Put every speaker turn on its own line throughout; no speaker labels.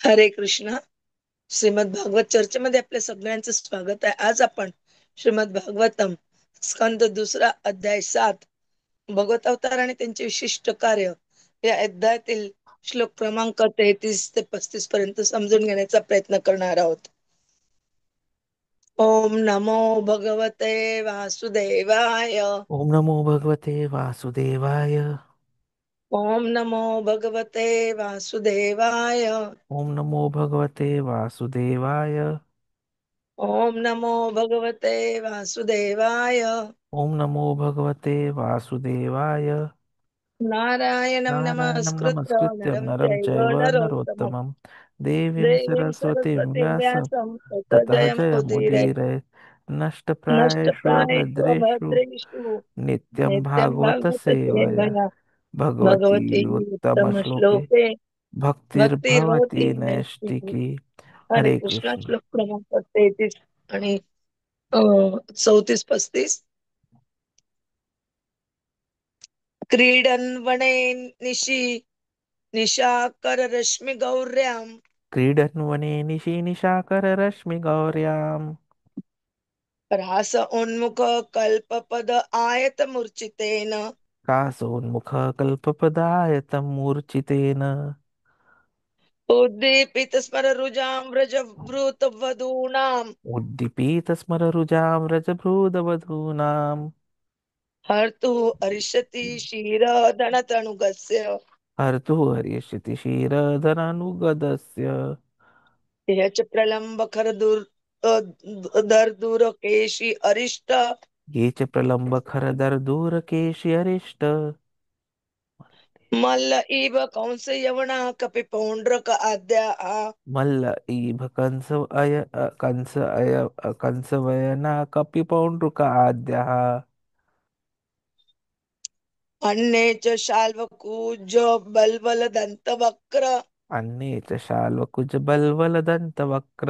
हरे कृष्ण. श्रीमद भागवत चर्चेमध्ये आपल्या सगळ्यांचं स्वागत आहे. आज आपण श्रीमद भागवतम स्कंद दुसरा अध्याय 7 भगवत अवतार आणि त्यांचे विशिष्ट कार्य या अध्यायातील श्लोक क्रमांक 33 ते 35 पर्यंत समजून घेण्याचा प्रयत्न करणार आहोत. ओम नमो भगवते वासुदेवाय.
ओम नमो भगवते वासुदेवाय.
ओम नमो भगवते वासुदेवाय.
ओम नमो भगवते वासुदेवाय.
ओम नमो भगवते वासुदेवाय.
ओम नमो भगवते वासुदेवाय.
नारायणं
नारायणं
नमस्कृत्य
नमस्कृत्य
नरं
नरं
चैव
चैव
नरोत्तमं
नरोत्तमं देवीं
देवीं
सरस्वतीं
सरस्वतीं
व्यासं
व्यासं ततो
ततः
जयमुदीरये
जयमुदीरये नष्टप्रायेषु
नष्टप्रायेषु
भद्रेषु
अभद्रेषु
नित्यं
नित्यं
भागवत
भागवत
सेवया
सेवया
भगवती
भगवती
उत्तमश्लोके
उत्तमश्लोके
भक्तिर्भवति
भक्तिर्भवति नैष्ठिकी.
नैष्टिकी.
हरे
हरे
कृष्णा.
कृष्ण.
श्लोक क्रमांक 33 आणि 34-35. क्रीडन् वने निशि निशाकररश्मि गौर्याम्
क्रीडन् वने निशाकररश्मिगौर्याम्
रास उन्मुख कल्पपद आयत मूर्छितेन
कासोन्मुखकल्पपदायतमूर्छितेन
उद्दीपित स्मर रुजां व्रजभृत वधूनां
उद्दीपितस्मररुजां रजभृदवधूनां
हर्तु हरिष्यति क्षीरधनतनुगस्य
हर्तुः हरिष्यति क्षीरधरानुगदस्य
यच प्रलम्ब खरदुर् दर्दुरकेशि अरिष्ट
ये च प्रलम्बखरदर्दूरकेशि अरिष्ट
मल्ल इव कंस यवना कपि पौण्ड्रक आद्या
मल्ल इभ कंसवयना कपिपौण्ड्रुक आद्यः
अन्ये च शाल्वकूज बल्वल दन्तवक्र
अन्ये च शाल्वकुजबल्वलदन्तवक्र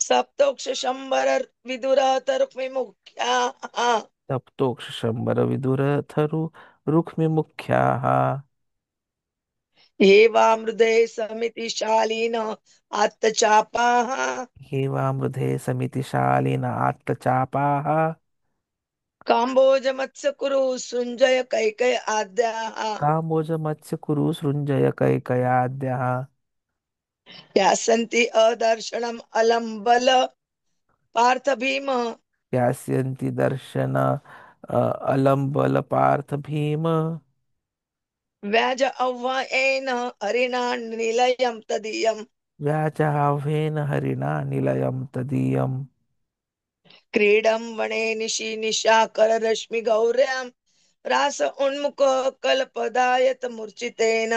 सप्तोक्ष शंबर विदुरः तरुक्मिमुख्याः
सप्तोक्षशम्बरविदुरथरु रुक्मिमुख्याः
ये वामृदे समितिशालीन आत्तचापाः
हेवामृधे समितिशालिन आत्तचापाः
काम्बोज मत्स्यकुरु सुञ्जय कैकय आद्याः
काम्बोजमत्स्यकुरु सृञ्जय कैकयाद्यः
यासन्ति अदर्शनम् अलम् बल पार्थ भीम
यास्यन्ति दर्शन अलम्बलपार्थ भीम
व्याज आह्वयेन हरिणा निलयम् तदीयम्
व्याचाह्वेन हरिणा निलयं तदीयम्
क्रीडम् वने निशि निशाकर रश्मि गौर्याम् रास उन्मुख कल्पदायत मूर्छितेन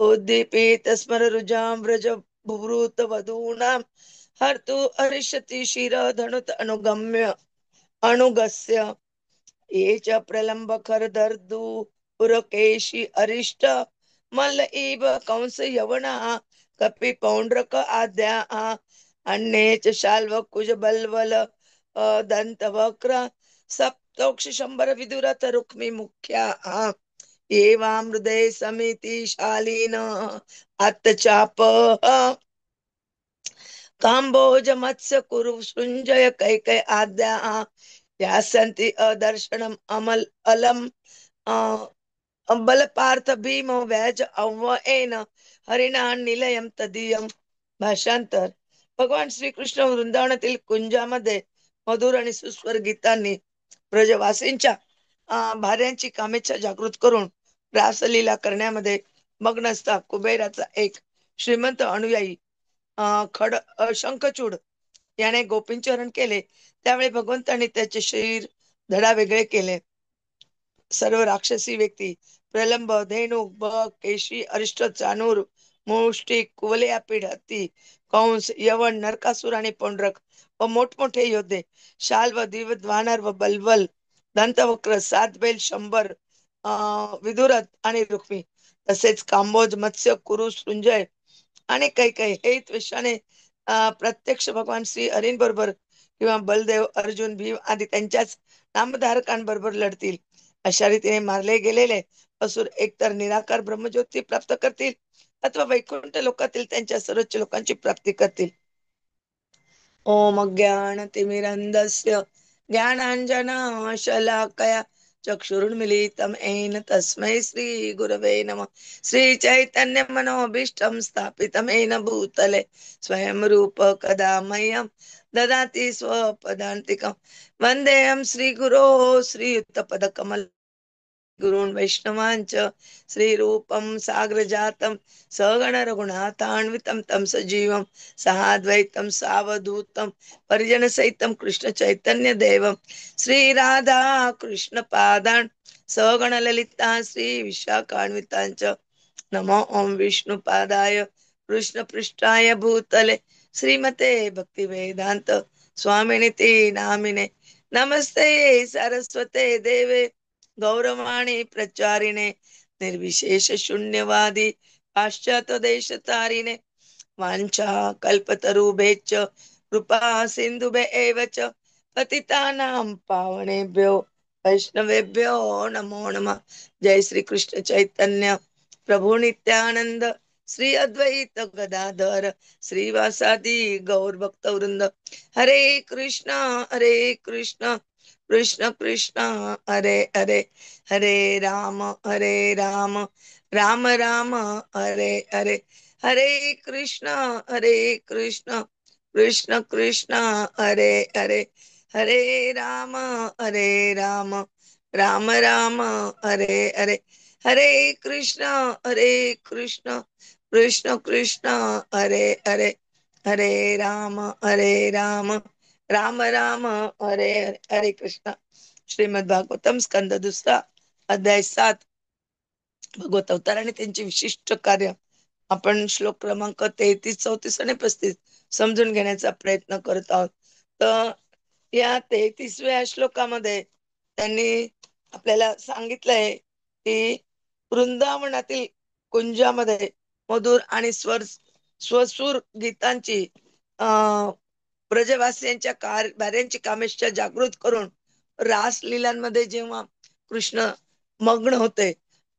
उद्दीपित स्मर रुजां व्रज बुभृत वधूनां हर्तु हरिष्यति शिरधनुत अनुगम्य अणुगस्य ये च प्रलम्ब खरदर्दु पुरकेशि अरिष्ट मल्ल इव कंस यवनः कपि पौण्ड्रक आद्याः अन्ये च शाल्व कुज बल्वल दन्तवक्र सप्तोक्ष शंबर विदुरथ रुक्मि मुख्याः एवामृदे समिति शालीन अत्तचापः काम्बोज मत्स्य कुरु सृञ्जय कैकय आद्याः यासन्ति अदर्शनम् अमल अलम बल पार्थ भीम व्याज अव्वयेन हरिणा निलयम तदीयम. भाषांतर. भगवान श्रीकृष्ण वृंदावनातील कुंजामध्ये मधुर आणि सुस्वर गीतांनी ब्रजवासींच्या भार्यांची कामेच्छा जागृत करून रासलीला करण्यामध्ये मग्न असता कुबेराचा एक श्रीमंत अनुयायी शंखचूड याने गोपींचे हरण केले. त्यावेळी भगवंतांनी त्याचे शरीर धडा वेगळे केले. सर्व राक्षसी व्यक्ती प्रलंब धेनुक बक केशी अरिष्ट चाणूर मुष्टिक कुवलया पीड हत्ती कंस यवन नरकासुर आणि पौंड्रक व मोठमोठे योद्धे शाल व दिव्य वानर व बलवल दंतवक्र सात बैल 100 विदुरथ आणि रुक्मी तसेच कांबोज मत्स्य कुरु सृंजय आणि काही काही हे त्वेषाने प्रत्यक्ष भगवान श्री हरींबरोबर किंवा बलदेव अर्जुन भीम आदी त्यांच्याच नामधारकांबरोबर लढतील. अशा रीतीने मारले गेलेले असुर एकतर निराकार ब्रह्मज्योती प्राप्त करतील अथवा वैकुंठ लोकातील त्यांच्या सर्वोच्च लोकांची प्राप्ती करतील. ओम अज्ञानतिमिरन्धस्य ज्ञानाञ्जनशलाकया चक्षुरुन्मीलितं येन तस्मै श्रीगुरवे नमः. श्रीचैतन्यमनोभीष्टं स्थापितं येन भूतले स्वयं रूप कदा मह्यं ददाति स्वपदान्तिकं. वन्देऽहं श्रीगुरो श्रीयुतपदकमलं गुरून् वैष्णवांच श्रीरूपं साग्रजातं सगण रघुनाथान्वितं तं सजीवं सहाद्वैतं सावधूतं परिजनसहितं कृष्ण चैतन्य देवं श्रीराधा कृष्ण पादान् सगण ललिता श्री विशाखान्वितांच नमो ओम विष्णुपादाय कृष्ण पृष्ठाय भूतले श्रीमते भक्ति वेदांत स्वामिनिति नामिने नमस्ते सरस्वते देवे गौरवाणी प्रचारिणे निर्विशेष शून्यवादी पाश्चात्य देश तारिणे वाञ्छा कल्पतरुभ्यश्च कृपा सिन्धुभ्य एव च पतितानां पावनेभ्यो वैष्णवेभ्यो नमो नमः. जय श्री कृष्ण चैतन्य प्रभु नित्यानंद श्री अद्वैत गदाधर श्रीवासादि गौर भक्त वृंद. हरे कृष्ण कृष्ण कृष्ण हरे हरे, हरे राम राम राम हरे हरे, हरे कृष्ण कृष्ण कृष्ण हरे हरे, हरे राम राम राम हरे हरे, हरे कृष्ण कृष्ण कृष्ण हरे हरे, हरे राम राम राम हरे हरे. हरे कृष्ण. श्रीमद भागवतम स्कंद दुसरा अध्याय 7 भगवत अवतार आणि त्यांचे विशिष्ट कार्य. आपण श्लोक क्रमांक 33 34 आणि 35 समजून घेण्याचा प्रयत्न करत आहोत. तर या 33व्या श्लोकामध्ये त्यांनी आपल्याला सांगितलंय की वृंदावनातील कुंजामध्ये मधुर आणि स्वसूर गीतांची अं ब्रजवासियांच्या कार्यांची कामेष्टा जागृत करून रासलीलांमध्ये जेव्हा कृष्ण मग्न होते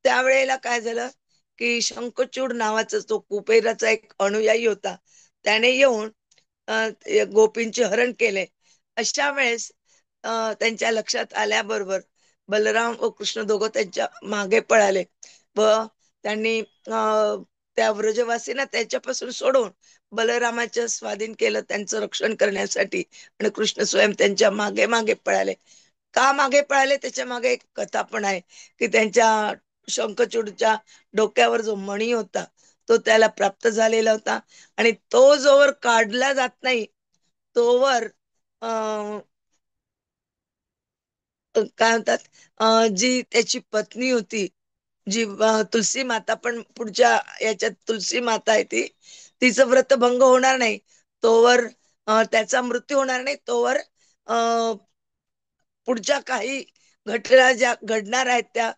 त्यावेळेला काय झालं की शंखचूड नावाचा तो कुपेराचा एक अनुयायी होता, त्याने येऊन गोपींचे हरण केले. अशा वेळेस त्यांच्या लक्षात आल्याबरोबर बलराम व कृष्ण दोघं त्यांच्या मागे पळाले व त्यांनी त्या व्रजवासींना त्याच्यापासून सोडून बलरामाच्या स्वाधीन केलं त्यांचं रक्षण करण्यासाठी. आणि कृष्ण स्वयं त्यांच्या मागे मागे पळाले. का मागे पळाले त्याच्या मागे एक कथा पण आहे की त्यांच्या शंखचूडच्या डोक्यावर जो मणी होता तो त्याला प्राप्त झालेला होता आणि तो जोवर काढला जात नाही तोवर अं काय म्हणतात जी त्याची पत्नी होती, जी तुलसी माता, पण पुढच्या याच्यात तुलसी माता आहे ती, तिचं व्रत भंग होणार नाही तोवर, त्याचा मृत्यू होणार नाही तोवर पुढच्या काही घटना ज्या घडणार आहेत त्या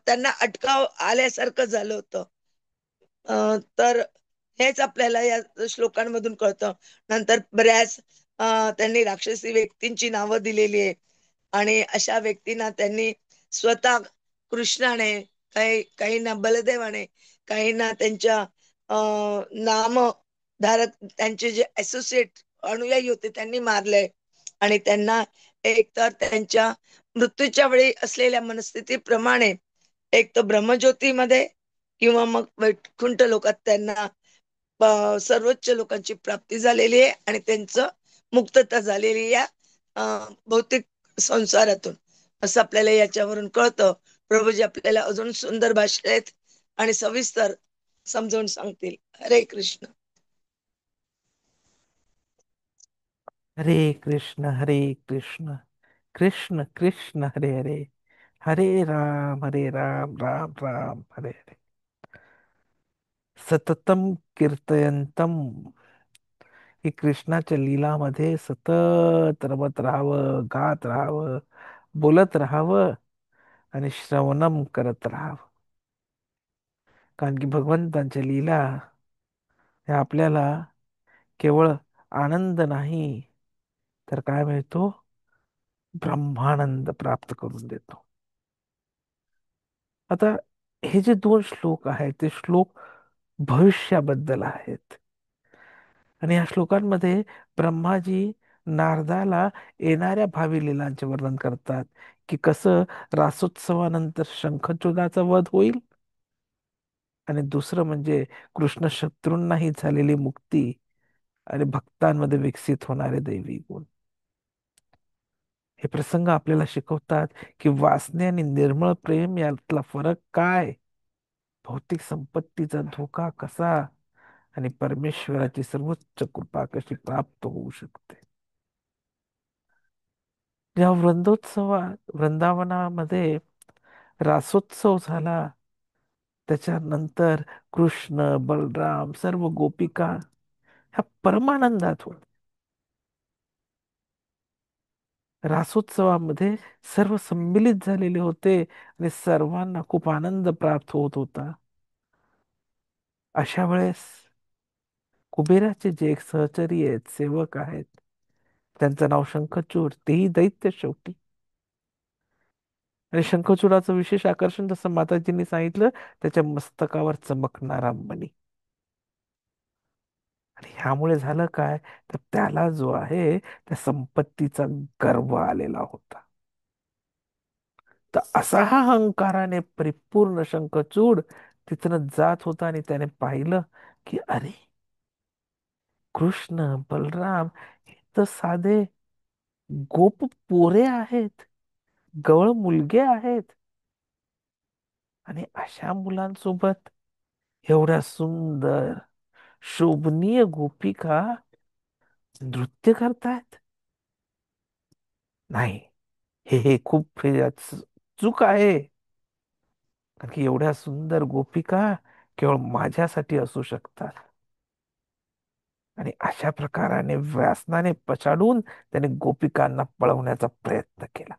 त्यांना अटकाव आल्यासारखं झालं होतं. तर हेच आपल्याला या श्लोकांमधून कळतं. नंतर बऱ्याच त्यांनी राक्षसी व्यक्तींची नावं दिलेली आहे आणि अशा व्यक्तींना त्यांनी स्वतः कृष्णाने, काहींना बलदेवाने, काहींना त्यांच्या नाम धारक त्यांचे जे असोसिएट अनुयायी होते त्यांनी मारले आणि त्यांना एकतर त्यांच्या मृत्यूच्या वेळी असलेल्या मनस्थितीप्रमाणे एक तर ब्रह्मज्योतीमध्ये किंवा मग वैकुंठ लोकात त्यांना सर्वोच्च लोकांची प्राप्ती झालेली आहे आणि त्यांचं मुक्तता झालेली या भौतिक संसारातून, असं आपल्याला याच्यावरून कळतं. प्रभूजी आपल्याला अजून सुंदर भाषेत आणि सविस्तर समजावून सांगतील. हरे कृष्ण.
हरे कृष्ण कृष्ण कृष्ण हरे हरे, हरे राम राम राम हरे हरे. सततम कीर्तयंतम, ही कृष्णाच्या लीलामध्ये सतत रमत राहावं, गात राहावं, बोलत राहावं आणि श्रवणम करत राहावं. कारण की भगवंतांच्या लीला ह्या आपल्याला केवळ आनंद नाही तर काय मिळतो, ब्रह्मानंद प्राप्त करून देतो. आता हे जे दोन श्लोक आहेत ते श्लोक भविष्याबद्दल आहेत. आणि या श्लोकांमध्ये ब्रह्माजी नारदाला येणाऱ्या भावी लीलांचे वर्णन करतात, की कसं रासोत्सवानंतर शंखचूडाचा वध होईल, आणि दुसरं म्हणजे कृष्ण शत्रूंनाही झालेली मुक्ती आणि भक्तांमध्ये विकसित होणारे दैवी गुण. हे प्रसंग आपल्याला शिकवतात की वासने आणि निर्मळ प्रेम यातला फरक काय, भौतिक संपत्तीचा धोका कसा, आणि परमेश्वराची सर्वोच्च कृपा कशी प्राप्त होऊ शकते. या वृंदावनामध्ये रासोत्सव झाला, त्याच्यानंतर कृष्ण बलराम सर्व गोपिका ह्या परमानंदात होत. रासोत्सवामध्ये सर्व सम्मिलित झालेले होते आणि सर्वांना खूप आनंद प्राप्त होत होता. अशा वेळेस कुबेराचे जे एक सहचरी आहेत, सेवक आहेत, त्यांचं नाव शंखचूड, तेही दैत्य शेवटी. आणि शंखचूडाचं विशेष आकर्षण जसं माताजींनी सांगितलं, त्याच्या मस्तकावर चमकणारा मणी. आणि ह्यामुळे झालं काय, तर त्याला जो आहे त्या संपत्तीचा गर्व आलेला होता. तर असा हा अहंकाराने परिपूर्ण शंखचूड तिथनं जात होता आणि त्याने पाहिलं की अरे, कृष्ण बलराम हे तर साधे गोप पोरे आहेत, गवळ मुलगे आहेत, आणि अशा मुलांसोबत एवढ्या सुंदर शोभनीय गोपिका नृत्य करतायत. नाही, हे खूप चूक आहे. कारण की एवढ्या सुंदर गोपिका केवळ माझ्यासाठी असू शकतात. आणि अशा प्रकाराने व्यसनाने पछाडून त्याने गोपिकांना पळवण्याचा प्रयत्न केला,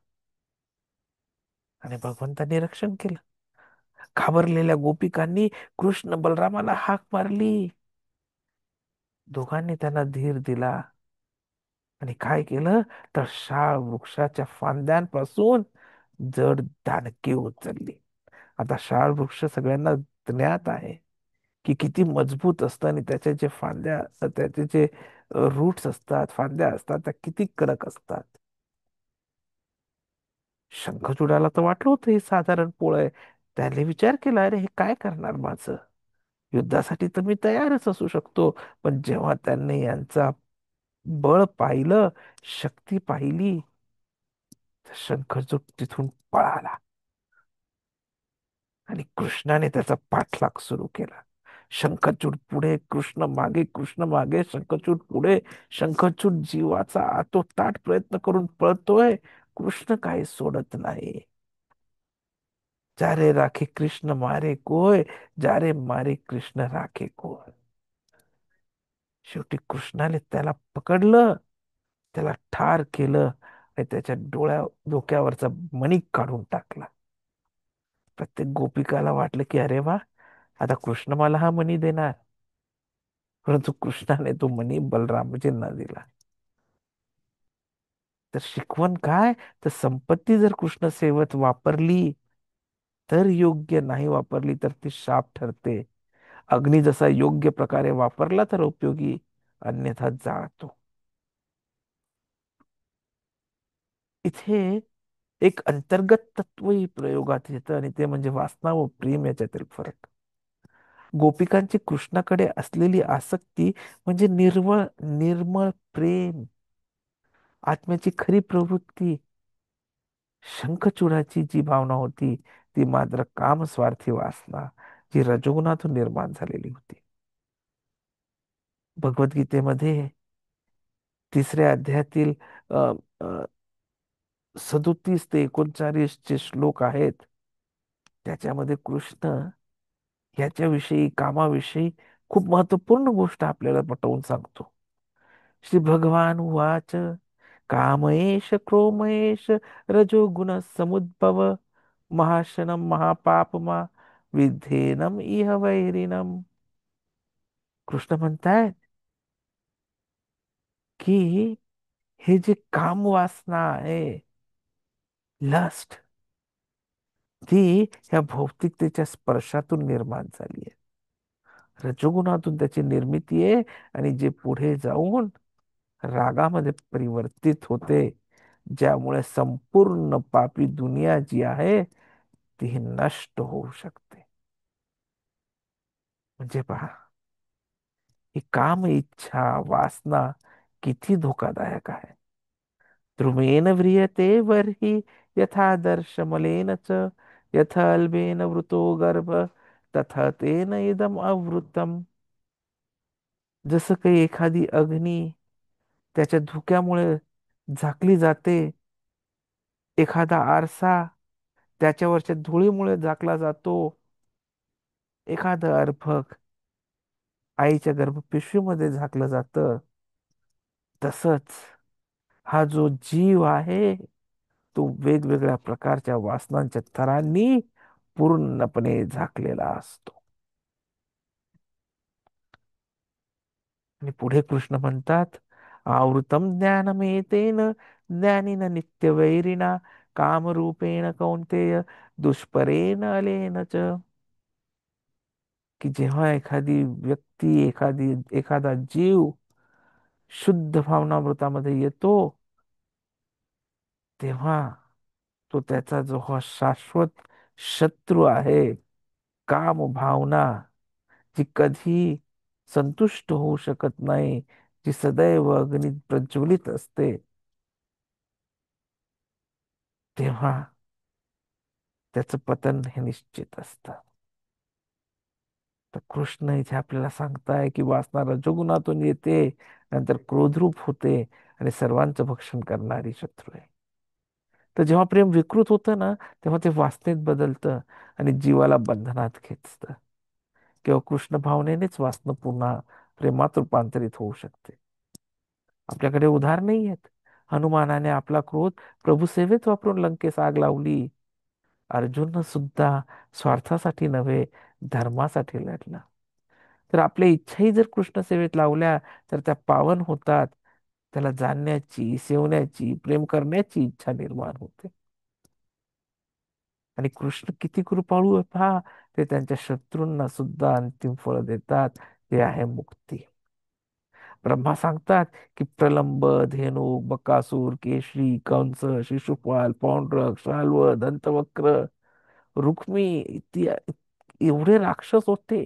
आणि भगवंतांनी रक्षण केलं. घाबरलेल्या गोपिकांनी कृष्ण बलरामाला हाक मारली. दोघांनी त्यांना धीर दिला आणि काय केलं, तर शाळ वृक्षाच्या फांद्यांपासून जड दांडकी उचलली. आता शाळ वृक्ष सगळ्यांना ज्ञात आहे की किती मजबूत असतं, आणि त्याच्या जे फांद्या असतात, त्याचे जे रूट्स असतात, फांद्या असतात, त्या किती कडक असतात. शंखचूडाला तर वाटलं होतं हे साधारण पोळ आहे. त्याने विचार केला, अरे हे काय करणार माझं, युद्धासाठी तर मी तयारच असू शकतो. पण जेव्हा त्यांनी यांचा बळ पाहिलं, शक्ती पाहिली, तर शंखचूड तिथून पळाला आणि कृष्णाने त्याचा पाठलाग सुरू केला. शंखचूड पुढे, कृष्ण मागे, कृष्ण मागे, शंखचूड पुढे. शंखचूड जीवाचा आतोताट प्रयत्न करून पळतोय, कृष्ण काही सोडत नाही. जारे राखे कृष्ण मारे कोय, जारे मारे कृष्ण राखे कोय. शेवटी कृष्णाने त्याला पकडलं, त्याला ठार केलं आणि त्याच्या डोक्यावरचा मणिक काढून टाकला. प्रत्येक गोपिकाला वाटलं की अरे वा, आता कृष्ण मला हा मणी देणार. परंतु कृष्णाने तो मणी बलरामजींना दिला. तर शिकवण काय, तर संपत्ती जर कृष्ण सेवेत वापरली तर योग्य, नाही वापरली तर ती शाप ठरते. अग्नी जसा योग्य प्रकारे वापरला तर उपयोगी, अन्यथा जाळतो. इथे एक अंतर्गत तत्वही प्रयोगात येतं, आणि ते म्हणजे वासना व प्रेम याच्यातील फरक. गोपिकांची कृष्णाकडे असलेली आसक्ती म्हणजे निर्मळ प्रेम, आत्म्याची खरी प्रवृत्ती. शंखचूडाची जी भावना होती ती मात्र कामस्वार्थी वासना, जी रजोगुणातून निर्माण झालेली होती. भगवद्गीतेमध्ये 3ऱ्या अध्यायातील अ, अ, 37 ते 39 जे श्लोक आहेत, त्याच्यामध्ये कृष्ण याच्याविषयी, कामाविषयी खूप महत्वपूर्ण गोष्ट आपल्याला पटवून सांगतो. श्री भगवान उवाच, कामयेश क्रोमयेश रजोगुण समुद्भव, महाशनम महापापमा विद्धेनम इह वैरिणम. कृष्ण म्हणतायत की हे जे काम वासना आहे, लस्ट, ती ह्या भौतिकतेच्या स्पर्शातून निर्माण झाली आहे. रजोगुणातून त्याची निर्मिती आहे आणि जे पुढे जाऊन रागामध्ये परिवर्तित होते, ज्यामुळे संपूर्ण पापी दुनिया जी आहे ती नष्ट होऊ शकते. म्हणजे पहा, ही काम इच्छा वासना किती धोकादायक आहे. द्रुमेन व्रियते वर्हि यथादर्शमलेन च, यथा अल्बेन वृतो गर्भ तथा तेन इदम अवृतम. जसं काही एखादी अग्नी त्याच्या धुक्यामुळे झाकली जाते, एखादा आरसा त्याच्यावरच्या धुळीमुळे झाकला जातो, एखादं अर्भक आईच्या गर्भपिशवीमध्ये झाकलं जातं, तसंच हा जो जीव आहे तो वेगवेगळ्या प्रकारच्या वासनांच्या थरांनी पूर्णपणे झाकलेला असतो. आणि पुढे कृष्ण म्हणतात, आवृतम ज्ञानमेतेन ज्ञानिन नित्यवैरिणा कामरूपेण कौंतेय दुष्परेण अलेन च. की जेव्हा एखादी व्यक्ती एखादा जीव शुद्ध भावनामृतामध्ये येतो, तेव्हा तो त्याचा जो हा शाश्वत शत्रू आहे, काम भावना, जी कधी संतुष्ट होऊ शकत नाही, जी सदैव अग्नी प्रज्वलित असते, तेव्हा त्याचं पतन हे निश्चित असतं. तर कृष्ण इथे आपल्याला सांगताय की वासना रजोगुणातून येते, नंतर क्रोधरूप होते आणि सर्वांचं भक्षण करणारी शत्रू आहे. तर जेव्हा प्रेम विकृत होतं ना, तेव्हा ते वासनेत बदलतं आणि जीवाला बंधनात खेचतं. किंवा कृष्ण भावनेनेच वासना पुन्हा प्रेमात रूपांतरित होऊ शकते. आपल्याकडे उदाहरणही आहेत. हनुमानाने आपला क्रोध प्रभुसेवेत वापरून लंकेस आग लावली. अर्जुन सुद्धा स्वार्थासाठी नव्हे, धर्मासाठी लढला. तर आपल्या इच्छाही जर कृष्ण सेवेत लावल्या तर त्या पावन होतात. त्याला जाणण्याची, सेवण्याची, प्रेम करण्याची इच्छा निर्माण होते. आणि कृष्ण किती कृपाळू आहे पहा, ते त्यांच्या शत्रूंना सुद्धा अंतिम फळ देतात, ते आहे मुक्ती. ब्रह्मा सांगतात की प्रलंब, धेनु, बकासूर, केशरी, कंस, शिशुपाल, पौंड्रक, शाल्व, दंतवक्र, रुक्मी एवढे राक्षस होते,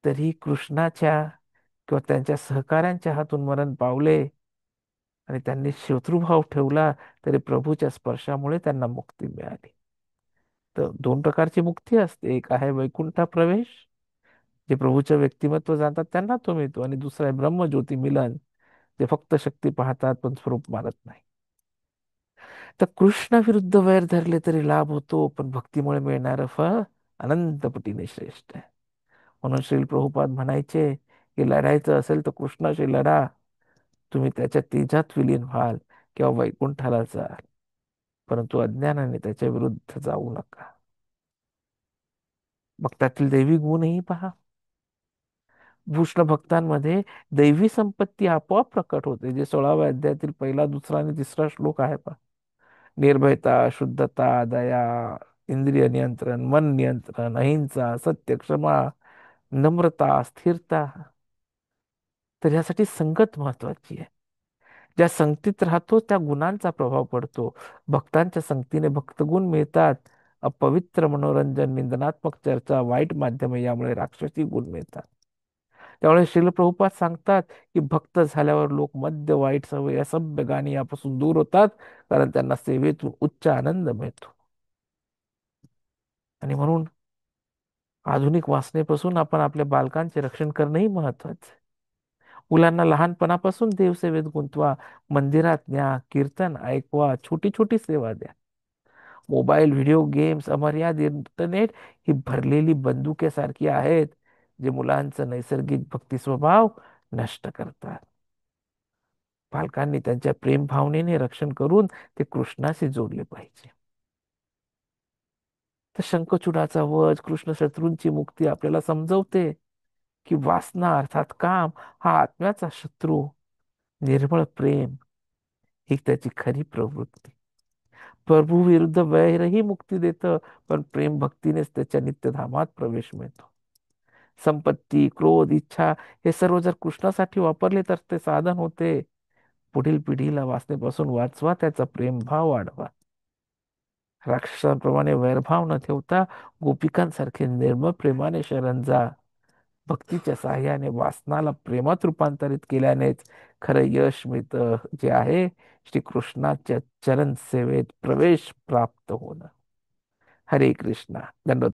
तरी कृष्णाच्या किंवा त्यांच्या सहकाऱ्यांच्या हातून मरण पावले आणि त्यांनी शत्रुभाव ठेवला, तरी प्रभूच्या स्पर्शामुळे त्यांना मुक्ती मिळाली. तर दोन प्रकारची मुक्ती असते, एक आहे वैकुंठ प्रवेश, जे प्रभूचं व्यक्तिमत्व जाणतात त्यांना तो मिळतो, आणि दुसरा आहे ब्रह्मज्योती मिलन, ते फक्त शक्ती पाहतात पण स्वरूप मानत नाही. तर कृष्णाविरुद्ध वैर धरले तरी लाभ होतो, पण भक्तीमुळे मिळणारं फळ अनंत पटीने श्रेष्ठ आहे. म्हणून श्रील प्रभुपाद म्हणायचे की लढायचं असेल तर कृष्णाशी लढा, तुम्ही त्याच्या तेजात विलीन व्हाल किंवा वैकुंठाला जाल, परंतु अज्ञानाने त्याच्या विरुद्ध जाऊ नका. भक्तातील दैवी गुणही पहा. कृष्ण भक्तांमध्ये दैवी संपत्ती आपोआप प्रकट होते, जे 16व्या अध्यायातील पहिला, दुसरा आणि तिसरा श्लोक आहे पहा. निर्भयता, शुद्धता, दया, इंद्रिय नियंत्रण, मन नियंत्रण, अहिंसा, सत्य, क्षमा, नम्रता, स्थिरता. तर यासाठी संगत महत्वाची आहे. ज्या संगतीत राहतो त्या गुणांचा प्रभाव पडतो. भक्तांच्या संगतीने भक्तगुण मिळतात. अपवित्र मनोरंजन, निंदनात्मक चर्चा, वाईट माध्यमे यामुळे राक्षसी गुण मिळतात. त्यामुळे श्रील प्रभुपाद सांगतात की भक्त झाल्यावर लोक मद्य, वाईट सवय, असभ्य गाणी यापासून दूर होतात, कारण त्यांना सेवेतून उच्च आनंद मिळतो. आणि म्हणून आधुनिक वासनेपासून आपण आपल्या बालकांचे रक्षण करणंही महत्वाचं आहे. मुलांना लहानपणापासून देवसेवेत गुंतवा, मंदिरात न्या, कीर्तन ऐकवा, छोटी छोटी सेवा द्या. मोबाईल, व्हिडिओ गेम्स, अमर्याद इंटरनेट ही भरलेली बंदुकेसारखी आहेत, जे मुलांचं नैसर्गिक भक्ती स्वभाव नष्ट करतात. पालकांनी त्यांच्या प्रेम भावनेने रक्षण करून ते कृष्णाशी जोडले पाहिजे. तर शंखचूडाचा वध, कृष्ण शत्रूंची मुक्ती आपल्याला समजवते की वासना अर्थात काम हा आत्म्याचा शत्रू, निर्मळ प्रेम ही त्याची खरी प्रवृत्ती. प्रभू विरुद्ध वैरही मुक्ती देतं, पण प्रेम भक्तीनेच त्याच्या नित्यधामात प्रवेश मिळतो. संपत्ती, क्रोध, इच्छा हे सर्व जर कृष्णासाठी वापरले तर ते साधन होते. पुढील पिढीला वाचनेपासून वाचवा, त्याचा प्रेमभाव वाढवा. राक्षसांप्रमाणे वैरभाव न ठेवता गोपिकांसारखे निर्मळ प्रेमाने शरण जा. भक्तीच्या साह्याने वासनाला प्रेमात रूपांतरित केल्यानेच खरं यश मिळतं, जे आहे श्रीकृष्णाच्या चरण सेवेत प्रवेश प्राप्त होणं. हरे कृष्णा. दंडवत